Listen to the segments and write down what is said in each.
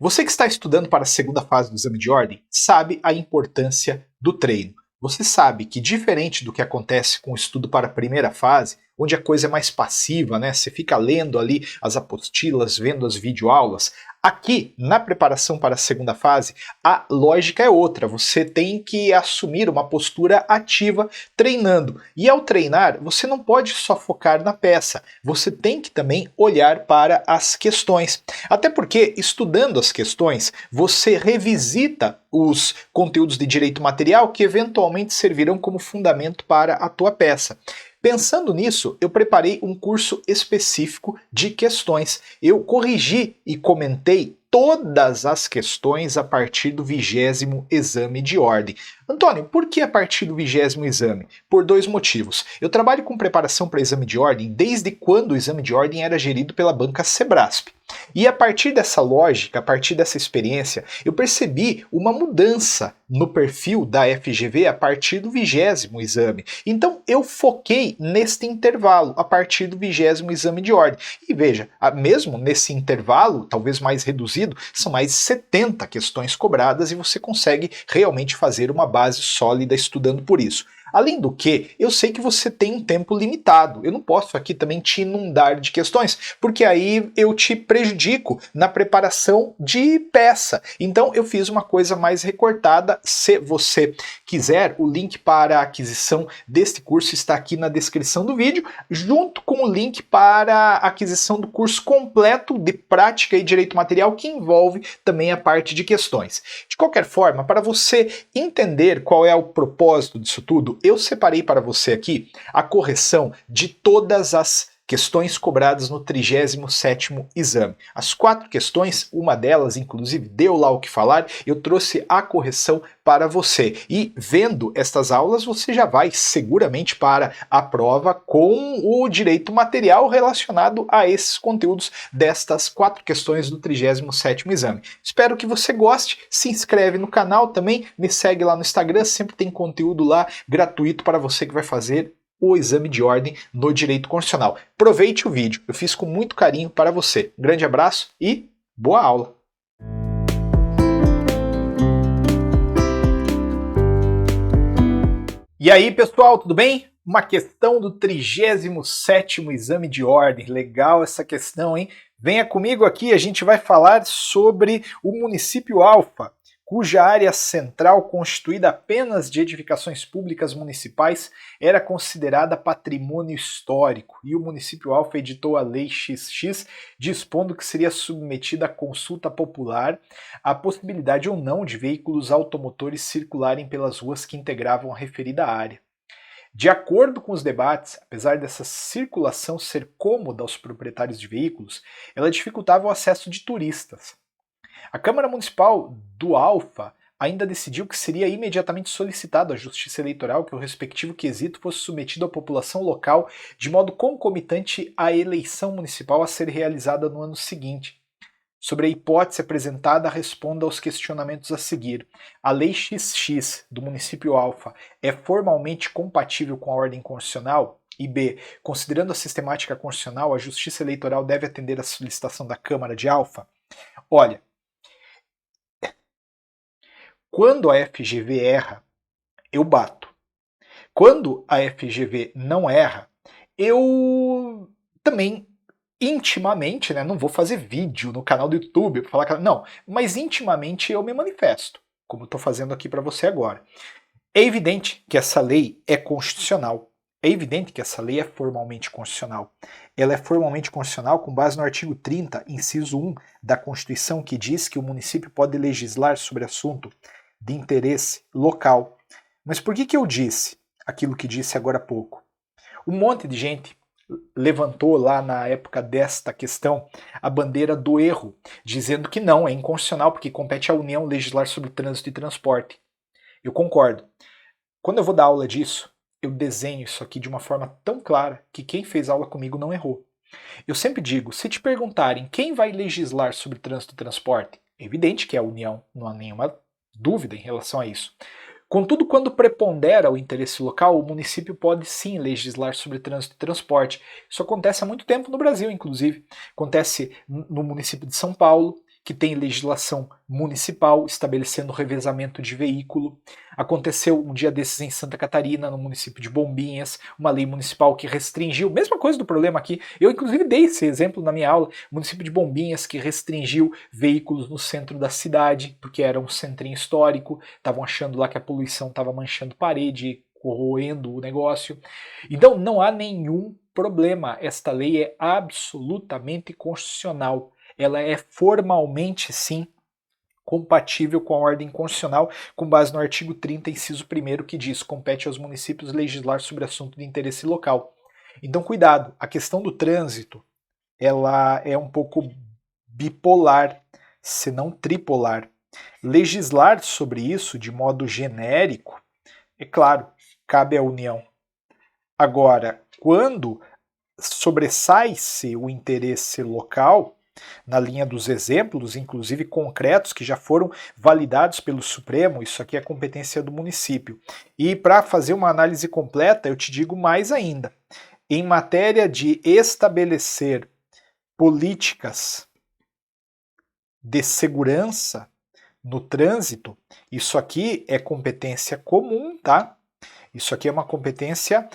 Você que está estudando para a segunda fase do exame de ordem sabe a importância do treino. Você sabe que, diferente do que acontece com o estudo para a primeira fase, onde a coisa é mais passiva, né? Você fica lendo ali as apostilas, vendo as videoaulas. Aqui, na preparação para a segunda fase, a lógica é outra. Você tem que assumir uma postura ativa treinando. E ao treinar, você não pode só focar na peça. Você tem que também olhar para as questões. Até porque, estudando as questões, você revisita os conteúdos de direito material que eventualmente servirão como fundamento para a tua peça. Pensando nisso, eu preparei um curso específico de questões. Eu corrigi e comentei todas as questões a partir do 20º exame de ordem. Antônio, por que a partir do 20º exame? Por dois motivos. Eu trabalho com preparação para exame de ordem desde quando o exame de ordem era gerido pela banca Sebrasp. E a partir dessa lógica, a partir dessa experiência, eu percebi uma mudança no perfil da FGV a partir do 20º exame. Então eu foquei neste intervalo, a partir do 20º exame de ordem. E veja, mesmo nesse intervalo, talvez mais reduzido, são mais de 70 questões cobradas e você consegue realmente fazer uma base sólida estudando por isso. Além do que, eu sei que você tem um tempo limitado. Eu não posso aqui também te inundar de questões, porque aí eu te prejudico na preparação de peça. Então eu fiz uma coisa mais recortada. Se você quiser, o link para a aquisição deste curso está aqui na descrição do vídeo, junto com o link para a aquisição do curso completo de prática e direito material, que envolve também a parte de questões. De qualquer forma, para você entender qual é o propósito disso tudo, eu separei para você aqui a correção de todas as questões cobradas no 37º exame. As 4 questões, uma delas inclusive deu lá o que falar, eu trouxe a correção para você. E vendo estas aulas, você já vai seguramente para a prova com o direito material relacionado a esses conteúdos destas 4 questões do 37º exame. Espero que você goste, se inscreve no canal também, me segue lá no Instagram, sempre tem conteúdo lá gratuito para você que vai fazer o exame de ordem no direito constitucional. Aproveite o vídeo, eu fiz com muito carinho para você. Um grande abraço e boa aula! E aí pessoal, tudo bem? Uma questão do 37º exame de ordem. Legal essa questão, hein? Venha comigo aqui, a gente vai falar sobre o município Alfa, cuja área central, constituída apenas de edificações públicas municipais, era considerada patrimônio histórico, e o município Alfa editou a Lei XX, dispondo que seria submetida à consulta popular a possibilidade ou não de veículos automotores circularem pelas ruas que integravam a referida área. De acordo com os debates, apesar dessa circulação ser cômoda aos proprietários de veículos, ela dificultava o acesso de turistas. A Câmara Municipal do Alfa ainda decidiu que seria imediatamente solicitado à Justiça Eleitoral que o respectivo quesito fosse submetido à população local de modo concomitante à eleição municipal a ser realizada no ano seguinte. Sobre a hipótese apresentada, responda aos questionamentos a seguir. A Lei XX do município Alfa é formalmente compatível com a ordem constitucional? E B, considerando a sistemática constitucional, a Justiça Eleitoral deve atender à solicitação da Câmara de Alfa? Olha, quando a FGV erra, eu bato. Quando a FGV não erra, eu também intimamente, né, não vou fazer vídeo no canal do YouTube para falar que não, mas intimamente eu me manifesto, como estou fazendo aqui para você agora. É evidente que essa lei é constitucional. É evidente que essa lei é formalmente constitucional. Ela é formalmente constitucional com base no artigo 30, inciso 1 da Constituição, que diz que o município pode legislar sobre assunto de interesse local. Mas por que eu disse aquilo que disse agora há pouco? Um monte de gente levantou lá na época desta questão a bandeira do erro, dizendo que não, é inconstitucional porque compete à União legislar sobre trânsito e transporte. Eu concordo. Quando eu vou dar aula disso, eu desenho isso aqui de uma forma tão clara que quem fez aula comigo não errou. Eu sempre digo, se te perguntarem quem vai legislar sobre trânsito e transporte, é evidente que é a União, não há nenhuma dúvida em relação a isso. Contudo, quando prepondera o interesse local, o município pode sim legislar sobre trânsito e transporte. Isso acontece há muito tempo no Brasil, inclusive. Acontece no município de São Paulo, que tem legislação municipal estabelecendo revezamento de veículo. Aconteceu um dia desses em Santa Catarina, no município de Bombinhas, uma lei municipal que restringiu, mesma coisa do problema aqui, eu inclusive dei esse exemplo na minha aula, município de Bombinhas que restringiu veículos no centro da cidade, porque era um centrinho histórico, estavam achando lá que a poluição estava manchando parede, corroendo o negócio. Então não há nenhum problema, esta lei é absolutamente constitucional. Ela é formalmente, sim, compatível com a ordem constitucional, com base no artigo 30, inciso 1º, que diz: compete aos municípios legislar sobre assunto de interesse local. Então, cuidado, a questão do trânsito, ela é um pouco bipolar, se não tripolar. Legislar sobre isso de modo genérico, é claro, cabe à União. Agora, quando sobressai-se o interesse local, na linha dos exemplos, inclusive concretos, que já foram validados pelo Supremo, isso aqui é competência do município. E para fazer uma análise completa, eu te digo mais ainda. Em matéria de estabelecer políticas de segurança no trânsito, isso aqui é competência comum, tá? Isso aqui é uma competência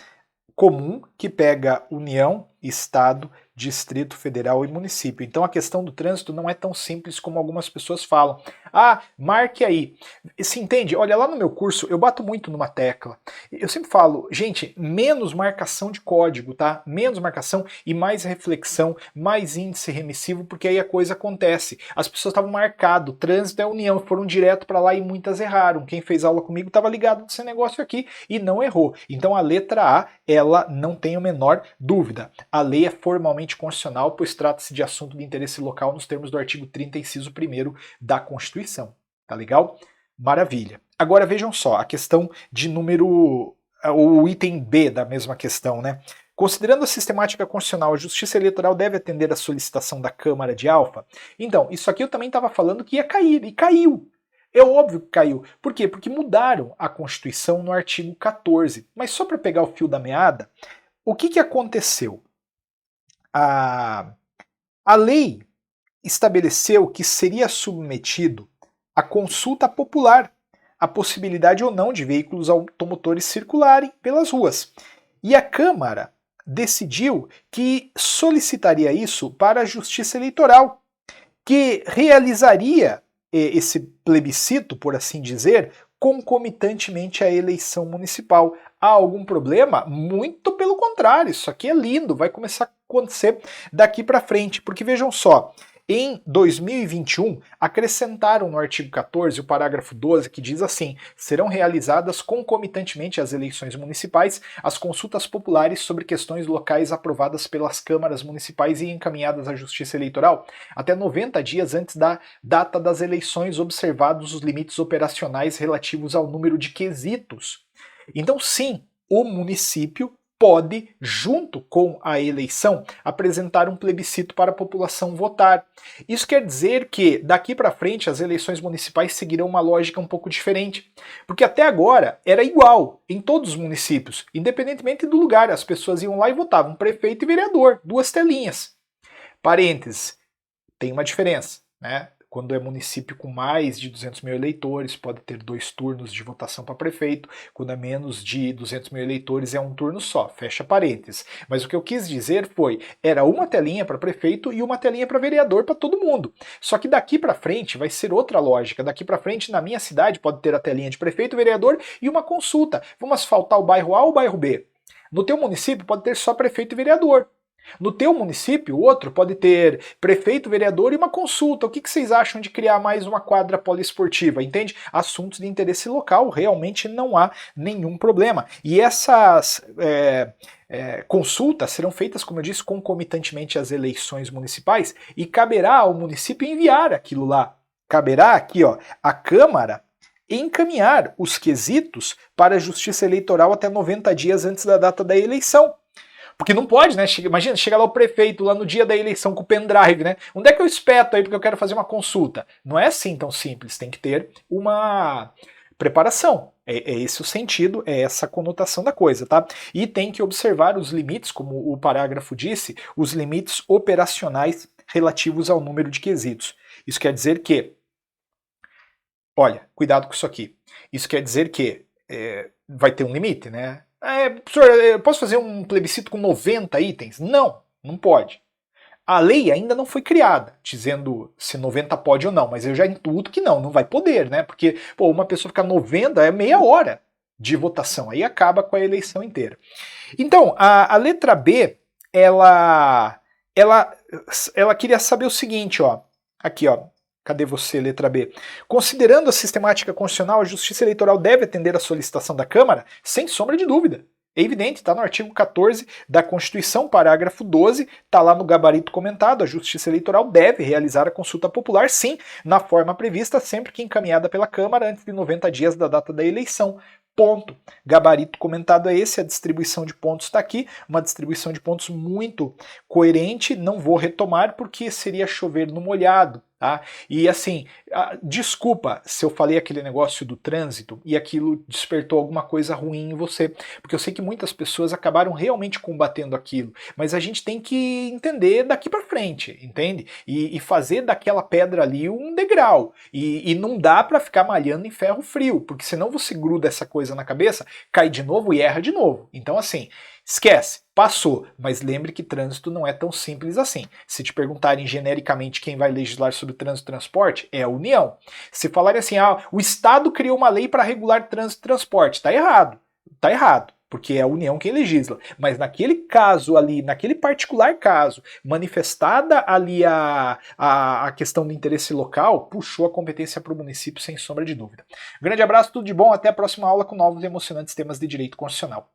comum que pega União, Estado, Distrito Federal e município. Então a questão do trânsito não é tão simples como algumas pessoas falam. Ah, marque aí. Se entende? Olha, lá no meu curso eu bato muito numa tecla. Eu sempre falo, gente, menos marcação de código, tá? Menos marcação e mais reflexão, mais índice remissivo, porque aí a coisa acontece. As pessoas estavam marcado, trânsito é união, foram direto para lá e muitas erraram. Quem fez aula comigo estava ligado nesse negócio aqui e não errou. Então a letra A, ela não tem a menor dúvida. A lei é formalmente constitucional, pois trata-se de assunto de interesse local nos termos do artigo 30, inciso 1º da Constituição. Tá legal? Maravilha. Agora vejam só, a questão de número... o item B da mesma questão, né? Considerando a sistemática constitucional, a Justiça Eleitoral deve atender à solicitação da Câmara de Alfa? Então, isso aqui eu também estava falando que ia cair, e caiu. É óbvio que caiu. Por quê? Porque mudaram a Constituição no artigo 14. Mas só para pegar o fio da meada, o que aconteceu? A lei estabeleceu que seria submetido à consulta popular a possibilidade ou não de veículos automotores circularem pelas ruas. E a Câmara decidiu que solicitaria isso para a Justiça Eleitoral, que realizaria esse plebiscito, por assim dizer, concomitantemente à eleição municipal. Há algum problema? Muito pelo contrário, isso aqui é lindo, vai começar a acontecer daqui para frente, porque vejam só, em 2021, acrescentaram no artigo 14 o parágrafo 12 que diz assim: serão realizadas concomitantemente às eleições municipais as consultas populares sobre questões locais aprovadas pelas câmaras municipais e encaminhadas à Justiça Eleitoral até 90 dias antes da data das eleições, observados os limites operacionais relativos ao número de quesitos. Então sim, o município pode, junto com a eleição, apresentar um plebiscito para a população votar. Isso quer dizer que, daqui para frente, as eleições municipais seguirão uma lógica um pouco diferente. Porque até agora era igual em todos os municípios, independentemente do lugar. As pessoas iam lá e votavam prefeito e vereador, 2 telinhas. Parênteses, tem uma diferença, né? Quando é município com mais de 200 mil eleitores, pode ter 2 turnos de votação para prefeito. Quando é menos de 200 mil eleitores, é um turno só, fecha parênteses. Mas o que eu quis dizer foi, era uma telinha para prefeito e uma telinha para vereador para todo mundo. Só que daqui para frente vai ser outra lógica. Daqui para frente, na minha cidade, pode ter a telinha de prefeito, vereador e uma consulta. Vamos asfaltar o bairro A ou o bairro B? No teu município pode ter só prefeito e vereador. No teu município, o outro pode ter prefeito, vereador e uma consulta. O que vocês acham de criar mais uma quadra poliesportiva? Entende? Assuntos de interesse local, realmente não há nenhum problema. E essas consultas serão feitas, como eu disse, concomitantemente às eleições municipais e caberá ao município enviar aquilo lá. Caberá aqui, ó, a Câmara encaminhar os quesitos para a Justiça Eleitoral até 90 dias antes da data da eleição. Porque não pode, né? Imagina, chega lá o prefeito lá no dia da eleição com o pendrive, né? Onde é que eu espeto aí porque eu quero fazer uma consulta? Não é assim tão simples, tem que ter uma preparação. É esse o sentido, é essa a conotação da coisa, tá? E tem que observar os limites, como o parágrafo disse, os limites operacionais relativos ao número de quesitos. Isso quer dizer que, olha, cuidado com isso aqui. Isso quer dizer que vai ter um limite, né? Professor, eu posso fazer um plebiscito com 90 itens? Não, não pode. A lei ainda não foi criada, dizendo se 90 pode ou não, mas eu já intuito que não vai poder, né? Porque, pô, uma pessoa ficar 90 é meia hora de votação, aí acaba com a eleição inteira. Então, a letra B, ela queria saber o seguinte, ó, aqui, ó, cadê você, letra B? Considerando a sistemática constitucional, a Justiça Eleitoral deve atender à solicitação da Câmara? Sem sombra de dúvida. É evidente, está no artigo 14 da Constituição, parágrafo 12, está lá no gabarito comentado, a Justiça Eleitoral deve realizar a consulta popular, sim, na forma prevista, sempre que encaminhada pela Câmara antes de 90 dias da data da eleição. Ponto. Gabarito comentado é esse, a distribuição de pontos está aqui, uma distribuição de pontos muito coerente, não vou retomar porque seria chover no molhado. Tá? E assim, desculpa se eu falei aquele negócio do trânsito e aquilo despertou alguma coisa ruim em você, porque eu sei que muitas pessoas acabaram realmente combatendo aquilo, mas a gente tem que entender daqui para frente, entende? E fazer daquela pedra ali um degrau, e não dá para ficar malhando em ferro frio, porque senão você gruda essa coisa na cabeça, cai de novo e erra de novo. Então assim, esquece, passou, mas lembre que trânsito não é tão simples assim. Se te perguntarem genericamente quem vai legislar sobre trânsito e transporte, é a União. Se falarem assim, o Estado criou uma lei para regular trânsito e transporte, tá errado, porque é a União quem legisla. Mas naquele caso ali, naquele particular caso, manifestada ali a questão do interesse local, puxou a competência para o município sem sombra de dúvida. Grande abraço, tudo de bom, até a próxima aula com novos e emocionantes temas de direito constitucional.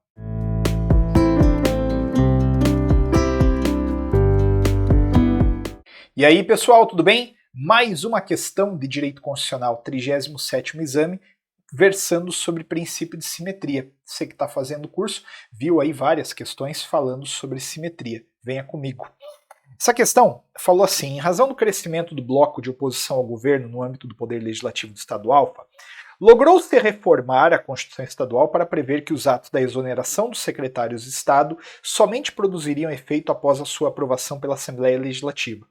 E aí, pessoal, tudo bem? Mais uma questão de direito constitucional, 37º exame, versando sobre princípio de simetria. Você que está fazendo o curso, viu aí várias questões falando sobre simetria. Venha comigo. Essa questão falou assim, em razão do crescimento do bloco de oposição ao governo no âmbito do Poder Legislativo do Estado Alfa, logrou-se reformar a Constituição Estadual para prever que os atos da exoneração dos secretários de Estado somente produziriam efeito após a sua aprovação pela Assembleia Legislativa.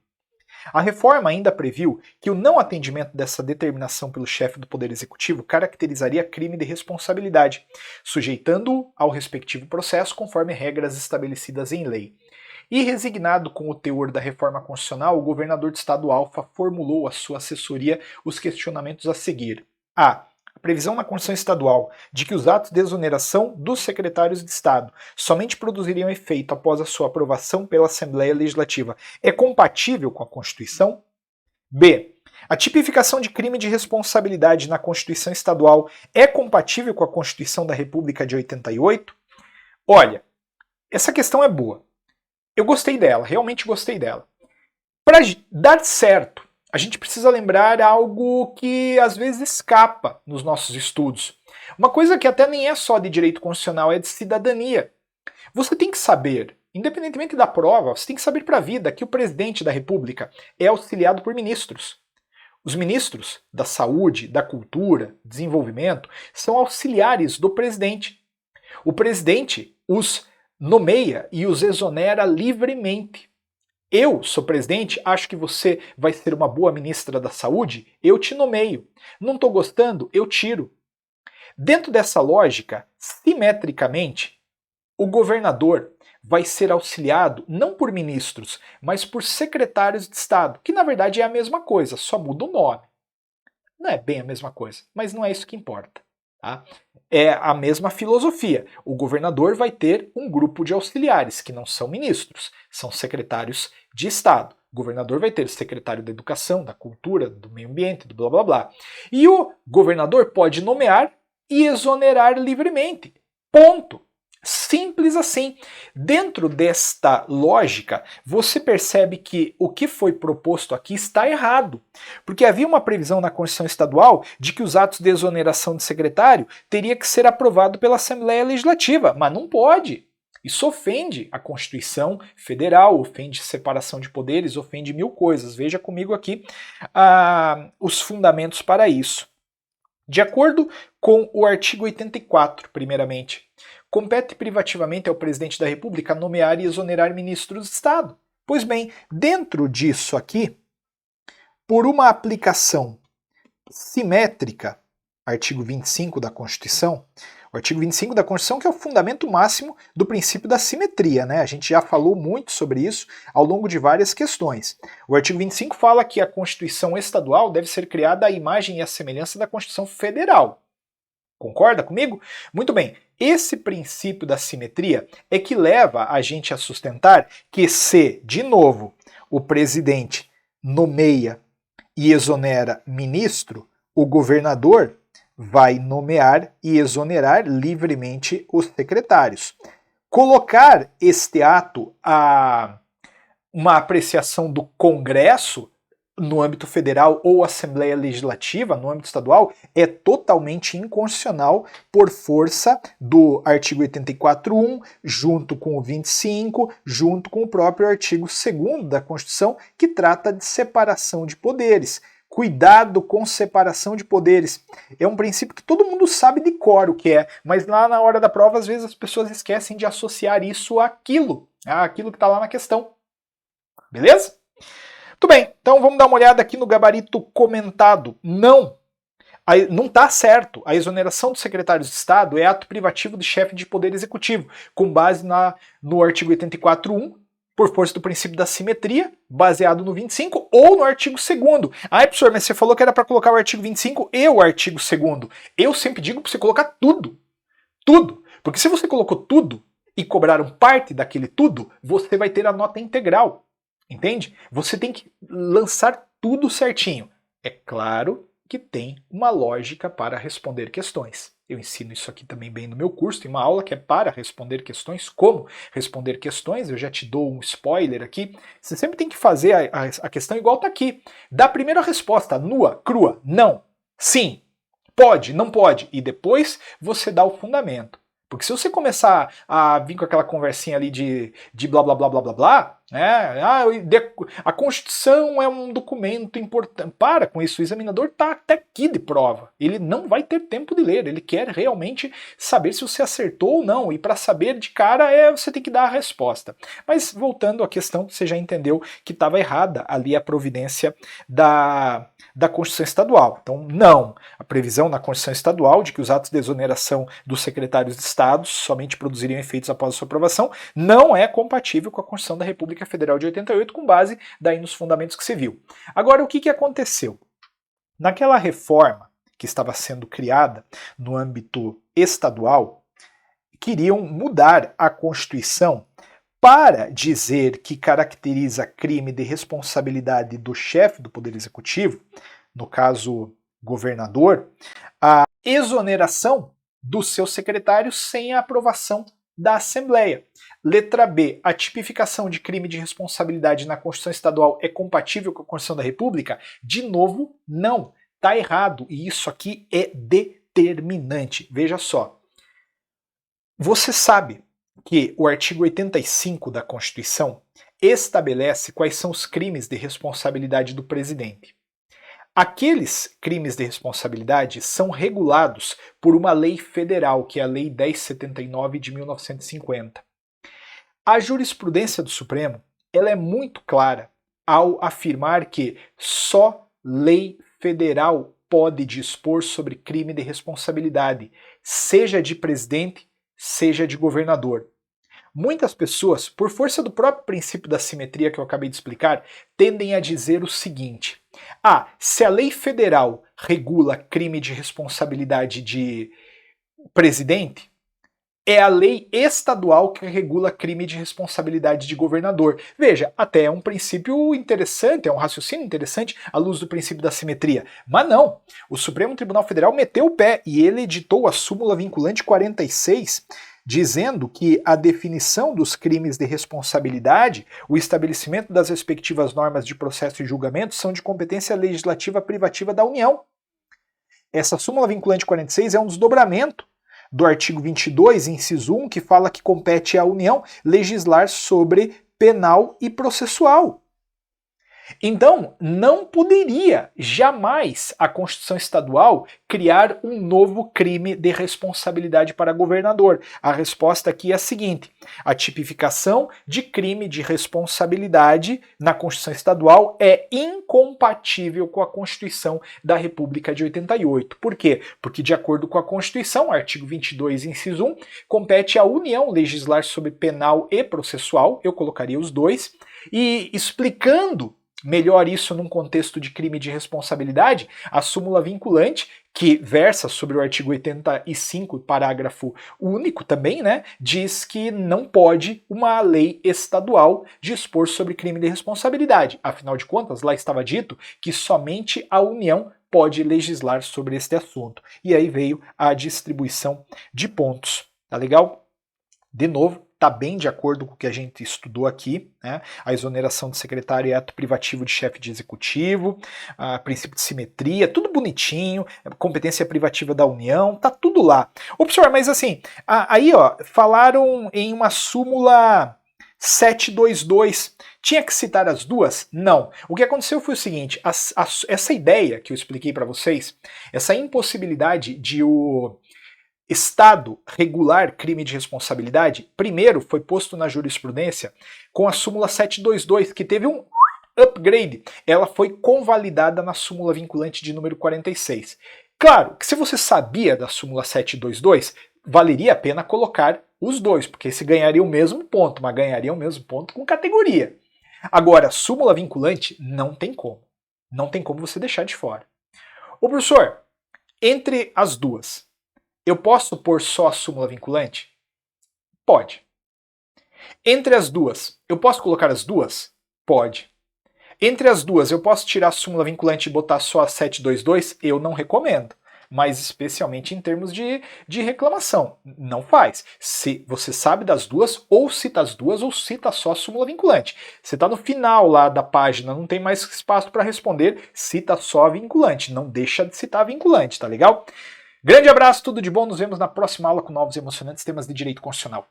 A reforma ainda previu que o não atendimento dessa determinação pelo chefe do Poder Executivo caracterizaria crime de responsabilidade, sujeitando-o ao respectivo processo conforme regras estabelecidas em lei. E resignado com o teor da reforma constitucional, o governador do estado Alfa formulou à sua assessoria os questionamentos a seguir. A previsão na Constituição Estadual de que os atos de exoneração dos secretários de Estado somente produziriam efeito após a sua aprovação pela Assembleia Legislativa é compatível com a Constituição? B. A tipificação de crime de responsabilidade na Constituição Estadual é compatível com a Constituição da República de 88? Olha, essa questão é boa. Eu gostei dela, realmente gostei dela. Para dar certo, a gente precisa lembrar algo que às vezes escapa nos nossos estudos. Uma coisa que até nem é só de direito constitucional, é de cidadania. Você tem que saber, independentemente da prova, você tem que saber para a vida que o presidente da República é auxiliado por ministros. Os ministros da saúde, da cultura, desenvolvimento, são auxiliares do presidente. O presidente os nomeia e os exonera livremente. Eu sou presidente, acho que você vai ser uma boa ministra da saúde, eu te nomeio. Não estou gostando, eu tiro. Dentro dessa lógica, simetricamente, o governador vai ser auxiliado não por ministros, mas por secretários de Estado, que na verdade é a mesma coisa, só muda o nome. Não é bem a mesma coisa, mas não é isso que importa. Tá? É a mesma filosofia. O governador vai ter um grupo de auxiliares, que não são ministros, são secretários de Estado. O governador vai ter o secretário da Educação, da Cultura, do Meio Ambiente, do blá blá blá. E o governador pode nomear e exonerar livremente. Ponto. Simples assim. Dentro desta lógica, você percebe que o que foi proposto aqui está errado. Porque havia uma previsão na Constituição Estadual de que os atos de exoneração de secretário teria que ser aprovado pela Assembleia Legislativa, mas não pode. Isso ofende a Constituição Federal, ofende separação de poderes, ofende mil coisas. Veja comigo aqui os fundamentos para isso. De acordo com o artigo 84, primeiramente, compete privativamente ao presidente da República nomear e exonerar ministros de Estado. Pois bem, dentro disso aqui, por uma aplicação simétrica, artigo 25 da Constituição, o artigo 25 da Constituição que é o fundamento máximo do princípio da simetria, né? A gente já falou muito sobre isso ao longo de várias questões. O artigo 25 fala que a Constituição estadual deve ser criada à imagem e à semelhança da Constituição Federal. Concorda comigo? Muito bem. Esse princípio da simetria é que leva a gente a sustentar que se, de novo, o presidente nomeia e exonera ministro, o governador vai nomear e exonerar livremente os secretários. Colocar este ato a uma apreciação do Congresso no âmbito federal ou Assembleia Legislativa no âmbito estadual é totalmente inconstitucional por força do artigo 84.1, junto com o 25, junto com o próprio artigo 2º da Constituição, que trata de separação de poderes. Cuidado com separação de poderes. É um princípio que todo mundo sabe de cor o que é, mas lá na hora da prova, às vezes as pessoas esquecem de associar isso àquilo que está lá na questão. Beleza? Muito bem, então vamos dar uma olhada aqui no gabarito comentado. Não está certo. A exoneração dos secretários de Estado é ato privativo de chefe de poder executivo, com base no artigo 84.1, por força do princípio da simetria, baseado no 25, ou no artigo 2º. Ah, professor, mas você falou que era para colocar o artigo 25 e o artigo 2º. Eu sempre digo para você colocar tudo. Tudo. Porque se você colocou tudo e cobraram parte daquele tudo, você vai ter a nota integral. Entende? Você tem que lançar tudo certinho. É claro que tem uma lógica para responder questões. Eu ensino isso aqui também bem no meu curso, tem uma aula que é para responder questões, como responder questões, eu já te dou um spoiler aqui. Você sempre tem que fazer a questão igual está aqui. Dá a primeira resposta, nua, crua, não, sim, pode, não pode, e depois você dá o fundamento. Porque se você começar a vir com aquela conversinha ali de blá blá blá blá blá blá, né? A Constituição é um documento importante. Para com isso, o examinador está até aqui de prova. Ele não vai ter tempo de ler, ele quer realmente saber se você acertou ou não. E para saber de cara, você tem que dar a resposta. Mas voltando à questão, você já entendeu que estava errada ali a providência da Constituição Estadual. Então, não. A previsão na Constituição Estadual de que os atos de exoneração dos secretários de Estado somente produziriam efeitos após a sua aprovação não é compatível com a Constituição da República Federal de 88, com base daí nos fundamentos que você viu. Agora, o que aconteceu? Naquela reforma que estava sendo criada no âmbito estadual, queriam mudar a Constituição para dizer que caracteriza crime de responsabilidade do chefe do Poder Executivo, no caso, governador, a exoneração dos seus secretários sem a aprovação da Assembleia. Letra B. A tipificação de crime de responsabilidade na Constituição Estadual é compatível com a Constituição da República? De novo, não. Está errado. E isso aqui é determinante. Veja só. Você sabe que o artigo 85 da Constituição estabelece quais são os crimes de responsabilidade do presidente. Aqueles crimes de responsabilidade são regulados por uma lei federal, que é a Lei 1079 de 1950. A jurisprudência do Supremo ela é muito clara ao afirmar que só lei federal pode dispor sobre crime de responsabilidade, seja de presidente, seja de governador. Muitas pessoas, por força do próprio princípio da simetria que eu acabei de explicar, tendem a dizer o seguinte: se a lei federal regula crime de responsabilidade de presidente, é a lei estadual que regula crime de responsabilidade de governador. Veja, até é um princípio interessante, é um raciocínio interessante à luz do princípio da simetria. Mas não, o Supremo Tribunal Federal meteu o pé e ele editou a súmula vinculante 46, dizendo que a definição dos crimes de responsabilidade, o estabelecimento das respectivas normas de processo e julgamento são de competência legislativa privativa da União. Essa súmula vinculante 46 é um desdobramento do artigo 22, inciso 1, que fala que compete à União legislar sobre penal e processual. Então, não poderia jamais a Constituição Estadual criar um novo crime de responsabilidade para governador. A resposta aqui é a seguinte: a tipificação de crime de responsabilidade na Constituição Estadual é incompatível com a Constituição da República de 88. Por quê? Porque, de acordo com a Constituição, artigo 22, inciso 1, compete à União legislar sobre penal e processual, eu colocaria os dois, e explicando melhor isso num contexto de crime de responsabilidade, a súmula vinculante, que versa sobre o artigo 85, parágrafo único também, né, diz que não pode uma lei estadual dispor sobre crime de responsabilidade. Afinal de contas, lá estava dito que somente a União pode legislar sobre este assunto. E aí veio a distribuição de pontos. Tá legal? De novo, está bem de acordo com o que a gente estudou aqui, né? A exoneração de secretário e ato privativo de chefe de executivo, princípio de simetria, tudo bonitinho, competência privativa da União, tá tudo lá. Ô, professor, mas assim, aí ó, falaram em uma súmula 722. Tinha que citar as duas? Não. O que aconteceu foi o seguinte, essa ideia que eu expliquei para vocês, essa impossibilidade de o Estado regular crime de responsabilidade, primeiro foi posto na jurisprudência com a súmula 722, que teve um upgrade. Ela foi convalidada na súmula vinculante de número 46. Claro que se você sabia da súmula 722, valeria a pena colocar os dois, porque se ganharia o mesmo ponto, mas ganharia o mesmo ponto com categoria. Agora, súmula vinculante não tem como. Não tem como você deixar de fora. Ô professor, entre as duas, eu posso pôr só a súmula vinculante? Pode. Entre as duas, eu posso colocar as duas? Pode. Entre as duas, eu posso tirar a súmula vinculante e botar só a 722? Eu não recomendo. Mas especialmente em termos de reclamação. Não faz. Se você sabe das duas, ou cita as duas, ou cita só a súmula vinculante. Você está no final lá da página, não tem mais espaço para responder, cita só a vinculante. Não deixa de citar a vinculante, tá legal? Grande abraço, tudo de bom, nos vemos na próxima aula com novos e emocionantes temas de direito constitucional.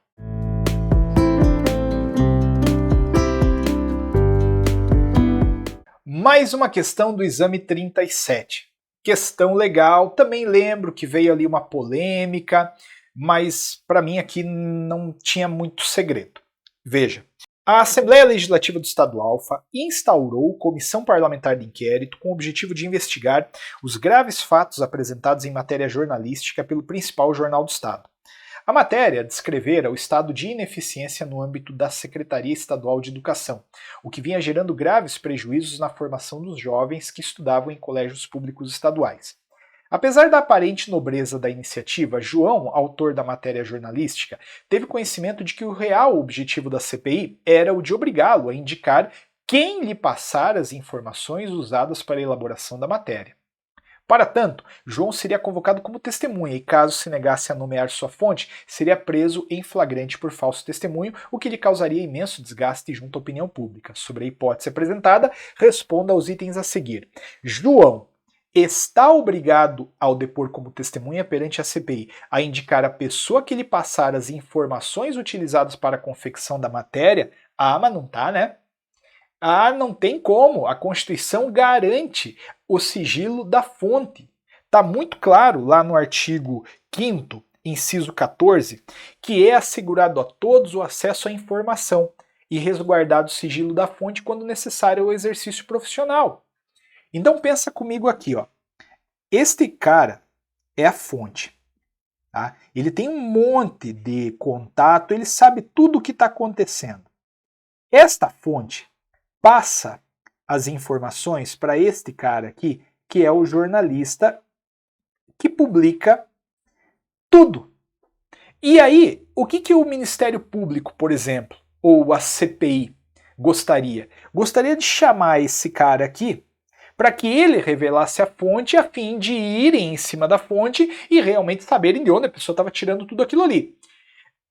Mais uma questão do exame 37. Questão legal, também lembro que veio ali uma polêmica, mas para mim aqui não tinha muito segredo. Veja. A Assembleia Legislativa do Estado Alfa instaurou comissão parlamentar de inquérito com o objetivo de investigar os graves fatos apresentados em matéria jornalística pelo principal jornal do Estado. A matéria descrevera o estado de ineficiência no âmbito da Secretaria Estadual de Educação, o que vinha gerando graves prejuízos na formação dos jovens que estudavam em colégios públicos estaduais. Apesar da aparente nobreza da iniciativa, João, autor da matéria jornalística, teve conhecimento de que o real objetivo da CPI era o de obrigá-lo a indicar quem lhe passara as informações usadas para a elaboração da matéria. Para tanto, João seria convocado como testemunha e, caso se negasse a nomear sua fonte, seria preso em flagrante por falso testemunho, o que lhe causaria imenso desgaste junto à opinião pública. Sobre a hipótese apresentada, responda aos itens a seguir. João está obrigado, ao depor como testemunha perante a CPI, a indicar a pessoa que lhe passar as informações utilizadas para a confecção da matéria? Ah, mas não tá, né? Ah, não tem como. A Constituição garante o sigilo da fonte. Está muito claro lá no artigo 5º, inciso 14, que é assegurado a todos o acesso à informação e resguardado o sigilo da fonte quando necessário ao exercício profissional. Então pensa comigo aqui, ó. Este cara é a fonte. Tá? Ele tem um monte de contato, ele sabe tudo o que está acontecendo. Esta fonte passa as informações para este cara aqui, que é o jornalista que publica tudo. E aí, o que o Ministério Público, por exemplo, ou a CPI gostaria? Gostaria de chamar esse cara aqui para que ele revelasse a fonte a fim de irem em cima da fonte e realmente saberem de onde a pessoa estava tirando tudo aquilo ali.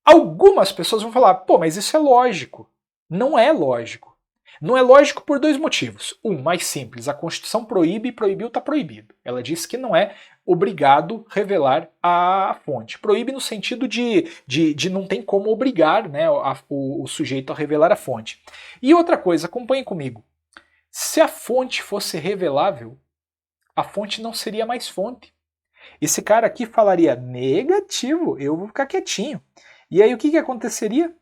Algumas pessoas vão falar, pô, mas isso é lógico. Não é lógico. Não é lógico por dois motivos. Um, mais simples, a Constituição proíbe e proibiu está proibido. Ela diz que não é obrigado revelar a fonte. Proíbe no sentido de não tem como obrigar, né, o sujeito a revelar a fonte. E outra coisa, acompanhe comigo. Se a fonte fosse revelável, a fonte não seria mais fonte. Esse cara aqui falaria, negativo, eu vou ficar quietinho. E aí o que aconteceria?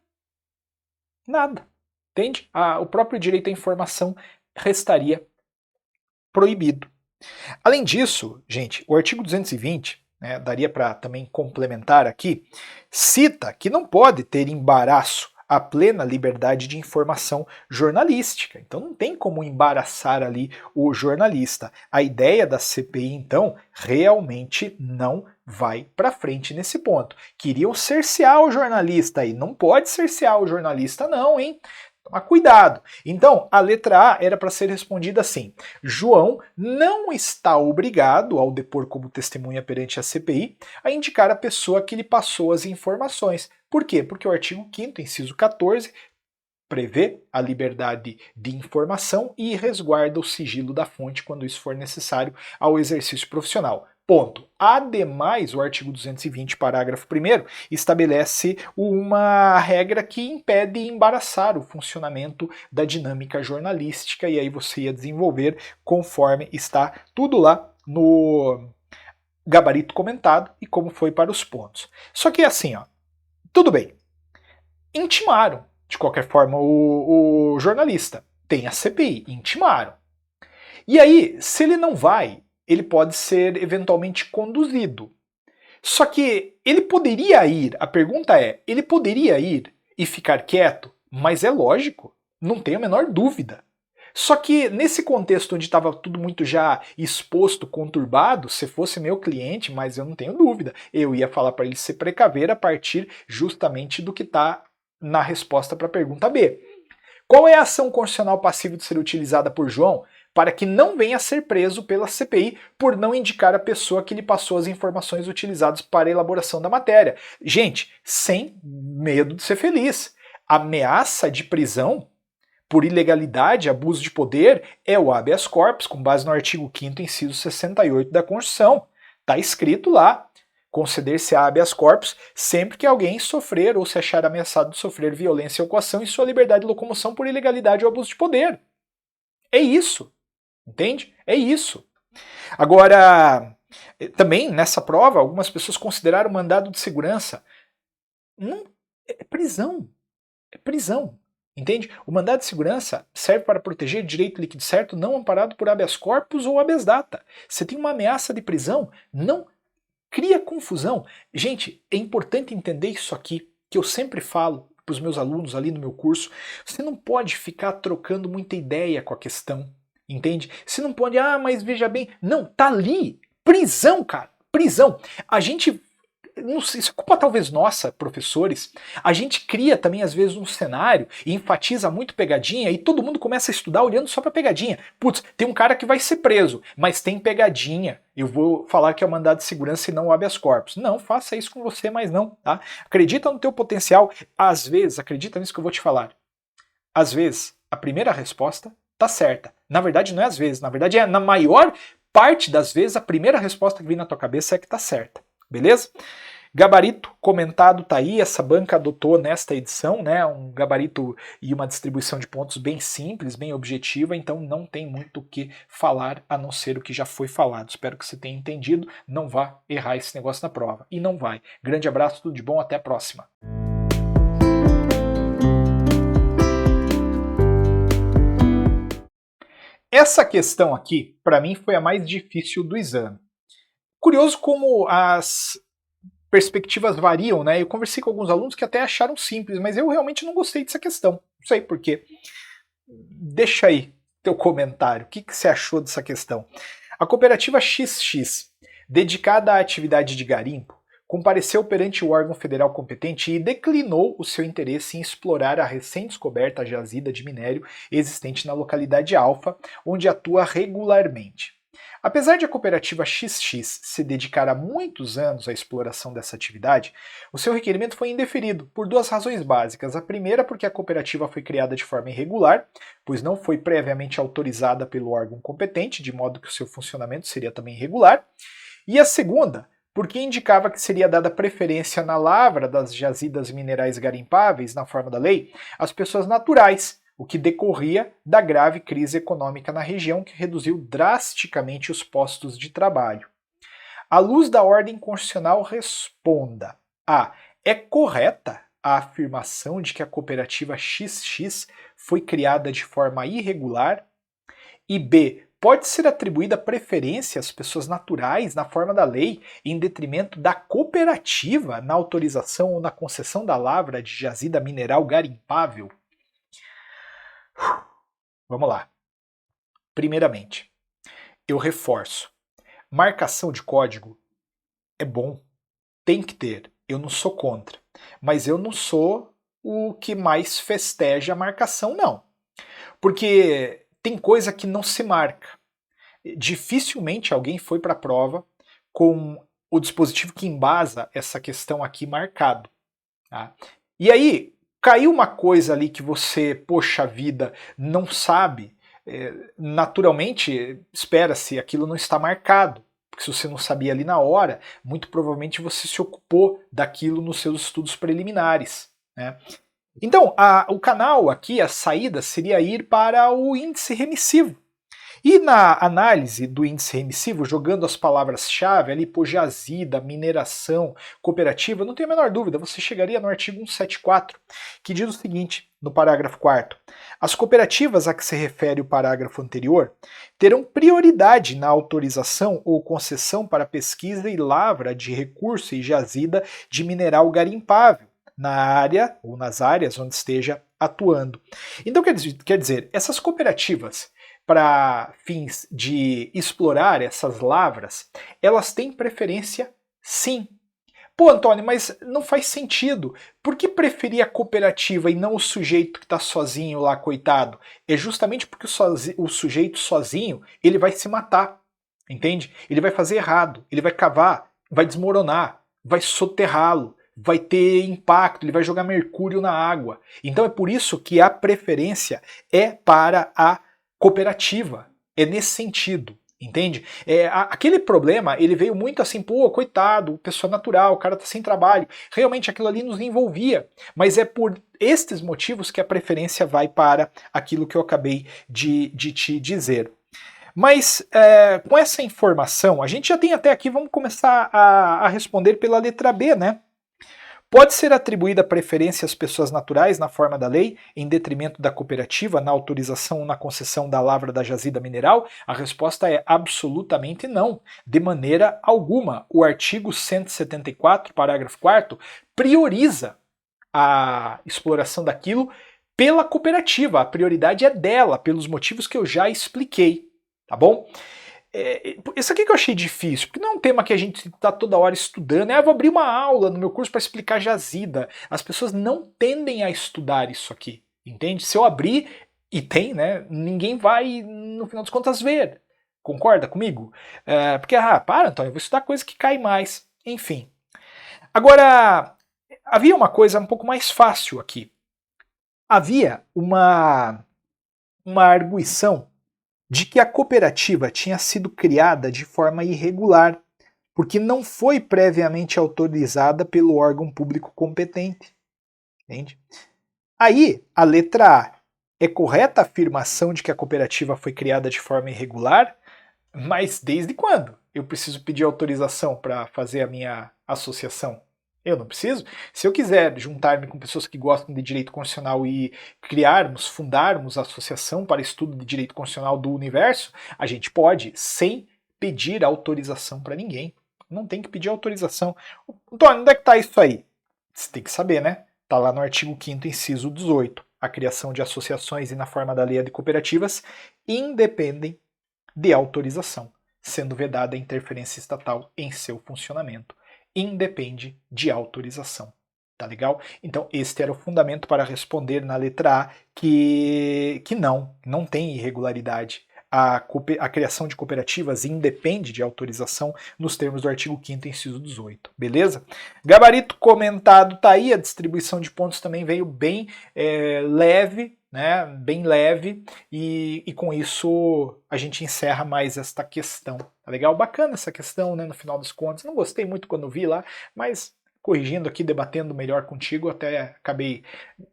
Nada. Entende? O próprio direito à informação restaria proibido. Além disso, gente, o artigo 220, né, daria para também complementar aqui, cita que não pode ter embaraço à plena liberdade de informação jornalística. Então não tem como embaraçar ali o jornalista. A ideia da CPI, então, realmente não vai para frente nesse ponto. Queriam cercear o jornalista aí. Não pode cercear o jornalista não, hein? Toma cuidado. Então, a letra A era para ser respondida assim: João não está obrigado, ao depor como testemunha perante a CPI, a indicar a pessoa que lhe passou as informações. Por quê? Porque o artigo 5º, inciso 14, prevê a liberdade de informação e resguarda o sigilo da fonte quando isso for necessário ao exercício profissional. Ponto. Ademais, o artigo 220, parágrafo 1º, estabelece uma regra que impede embaraçar o funcionamento da dinâmica jornalística, e aí você ia desenvolver conforme está tudo lá no gabarito comentado e como foi para os pontos. Só que assim, ó, tudo bem, intimaram, de qualquer forma, o jornalista. Tem a CPI, intimaram. E aí, se ele não vai, ele pode ser eventualmente conduzido. Só que ele poderia ir, a pergunta é, ele poderia ir e ficar quieto? Mas é lógico, não tenho a menor dúvida. Só que nesse contexto onde estava tudo muito já exposto, conturbado, se fosse meu cliente, mas eu não tenho dúvida, eu ia falar para ele se precaver a partir justamente do que está na resposta para a pergunta B. Qual é a ação constitucional passível de ser utilizada por João para que não venha a ser preso pela CPI por não indicar a pessoa que lhe passou as informações utilizadas para a elaboração da matéria? Gente, sem medo de ser feliz. Ameaça de prisão por ilegalidade, abuso de poder, é o habeas corpus, com base no artigo 5º, inciso 68 da Constituição. Está escrito lá, conceder-se habeas corpus sempre que alguém sofrer ou se achar ameaçado de sofrer violência ou coação em sua liberdade de locomoção por ilegalidade ou abuso de poder. É isso. Entende? É isso. Agora, também nessa prova, algumas pessoas consideraram mandado de segurança. Não, é prisão. É prisão. Entende? O mandado de segurança serve para proteger direito líquido certo não amparado por habeas corpus ou habeas data. Você tem uma ameaça de prisão, não cria confusão. Gente, é importante entender isso aqui, que eu sempre falo para os meus alunos ali no meu curso. Você não pode ficar trocando muita ideia com a questão. Entende? Você não pode, mas veja bem. Não, tá ali. Prisão, cara. Prisão. A gente, não sei, isso é culpa talvez nossa, professores. A gente cria também, às vezes, um cenário e enfatiza muito pegadinha e todo mundo começa a estudar olhando só pra pegadinha. Putz, tem um cara que vai ser preso, mas tem pegadinha. Eu vou falar que é o mandado de segurança e não o habeas corpus. Não, faça isso com você, mas não, tá? Acredita no teu potencial. Às vezes, acredita nisso que eu vou te falar. Às vezes, a primeira resposta tá certa. Na verdade, não é às vezes. Na verdade, na maior parte das vezes, a primeira resposta que vem na tua cabeça é que tá certa. Beleza? Gabarito comentado tá aí, essa banca adotou nesta edição, né, um gabarito e uma distribuição de pontos bem simples, bem objetiva, então não tem muito o que falar a não ser o que já foi falado. Espero que você tenha entendido, não vá errar esse negócio na prova. E não vai. Grande abraço, tudo de bom, até a próxima. Essa questão aqui, para mim, foi a mais difícil do exame. Curioso como as perspectivas variam, né? Eu conversei com alguns alunos que até acharam simples, mas eu realmente não gostei dessa questão. Não sei por quê. Deixa aí teu comentário. O que você achou dessa questão? A cooperativa XX, dedicada à atividade de garimpo, compareceu perante o órgão federal competente e declinou o seu interesse em explorar a recém-descoberta jazida de minério existente na localidade Alfa, onde atua regularmente. Apesar de a cooperativa XX se dedicar há muitos anos à exploração dessa atividade, o seu requerimento foi indeferido por duas razões básicas. A primeira, porque a cooperativa foi criada de forma irregular, pois não foi previamente autorizada pelo órgão competente, de modo que o seu funcionamento seria também irregular. E a segunda, porque indicava que seria dada preferência na lavra das jazidas minerais garimpáveis, na forma da lei, às pessoas naturais, o que decorria da grave crise econômica na região que reduziu drasticamente os postos de trabalho. À luz da ordem constitucional, responda: A. É correta a afirmação de que a cooperativa XX foi criada de forma irregular? E B. Pode ser atribuída preferência às pessoas naturais na forma da lei em detrimento da cooperativa na autorização ou na concessão da lavra de jazida mineral garimpável? Vamos lá. Primeiramente, eu reforço. Marcação de código é bom, tem que ter. Eu não sou contra. Mas eu não sou o que mais festeja a marcação, não. Porque tem coisa que não se marca. Dificilmente alguém foi para a prova com o dispositivo que embasa essa questão aqui marcado. Tá? E aí, caiu uma coisa ali que você, poxa vida, não sabe, naturalmente espera-se, aquilo não está marcado. Porque se você não sabia ali na hora, muito provavelmente você se ocupou daquilo nos seus estudos preliminares. Né? Então, o canal aqui, a saída seria ir para o índice remissivo. E na análise do índice remissivo, jogando as palavras-chave ali, por jazida, mineração, cooperativa, não tenho a menor dúvida, você chegaria no artigo 174, que diz o seguinte, no parágrafo 4º: as cooperativas a que se refere o parágrafo anterior terão prioridade na autorização ou concessão para pesquisa e lavra de recurso e jazida de mineral garimpável, na área ou nas áreas onde esteja atuando. Então quer dizer, essas cooperativas, para fins de explorar essas lavras, elas têm preferência sim. Pô, Antônio, mas não faz sentido. Por que preferir a cooperativa e não o sujeito que está sozinho lá, coitado? É justamente porque o sujeito sozinho, ele vai se matar, entende? Ele vai fazer errado, ele vai cavar, vai desmoronar, vai soterrá-lo, vai ter impacto, ele vai jogar mercúrio na água. Então é por isso que a preferência é para a cooperativa. É nesse sentido. Entende? Aquele problema, ele veio muito assim, pô, coitado, pessoa natural, o cara tá sem trabalho. Realmente aquilo ali nos envolvia, mas é por estes motivos que a preferência vai para aquilo que eu acabei de te dizer. Mas com essa informação, a gente já tem até aqui, vamos começar a responder pela letra B, né? Pode ser atribuída preferência às pessoas naturais na forma da lei, em detrimento da cooperativa, na autorização ou na concessão da lavra da jazida mineral? A resposta é absolutamente não, de maneira alguma. O artigo 174, parágrafo 4º, prioriza a exploração daquilo pela cooperativa. A prioridade é dela, pelos motivos que eu já expliquei, tá bom? Isso aqui que eu achei difícil, porque não é um tema que a gente está toda hora estudando. Eu vou abrir uma aula no meu curso para explicar jazida. As pessoas não tendem a estudar isso aqui, entende? Se eu abrir, e tem, né? Ninguém vai, no final das contas, ver. Concorda comigo? Porque, para, Antônio, eu vou estudar coisa que cai mais. Enfim. Agora, havia uma coisa um pouco mais fácil aqui. Havia uma arguição de que a cooperativa tinha sido criada de forma irregular, porque não foi previamente autorizada pelo órgão público competente. Entende? Aí, a letra A. É correta a afirmação de que a cooperativa foi criada de forma irregular? Mas desde quando eu preciso pedir autorização para fazer a minha associação? Eu não preciso. Se eu quiser juntar-me com pessoas que gostam de direito constitucional e fundarmos a Associação para Estudo de Direito Constitucional do Universo, a gente pode, sem pedir autorização para ninguém. Não tem que pedir autorização. Antônio, onde é que está isso aí? Você tem que saber, né? Está lá no artigo 5º, inciso 18. A criação de associações e na forma da lei de cooperativas independem de autorização, sendo vedada a interferência estatal em seu funcionamento. Independe de autorização. Tá legal? Então, este era o fundamento para responder na letra A que não tem irregularidade. A criação de cooperativas independe de autorização nos termos do artigo 5º, inciso 18. Beleza? Gabarito comentado tá aí, a distribuição de pontos também veio bem leve, né? Bem leve, e com isso a gente encerra mais esta questão. Tá legal? Bacana essa questão, né? No final dos contos. Não gostei muito quando vi lá, mas corrigindo aqui, debatendo melhor contigo, até acabei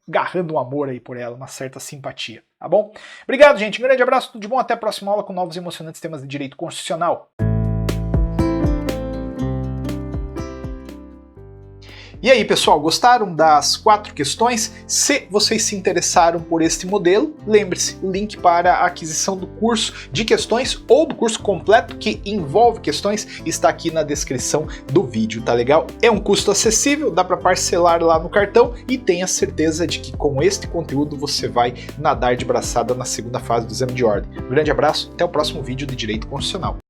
agarrando um amor aí por ela, uma certa simpatia, tá bom? Obrigado, gente, um grande abraço, tudo de bom, até a próxima aula com novos e emocionantes temas de direito constitucional. E aí, pessoal, gostaram das 4 questões? Se vocês se interessaram por este modelo, lembre-se, o link para a aquisição do curso de questões ou do curso completo que envolve questões está aqui na descrição do vídeo, tá legal? É um custo acessível, dá para parcelar lá no cartão e tenha certeza de que com este conteúdo você vai nadar de braçada na segunda fase do exame de ordem. Um grande abraço, até o próximo vídeo de Direito Constitucional.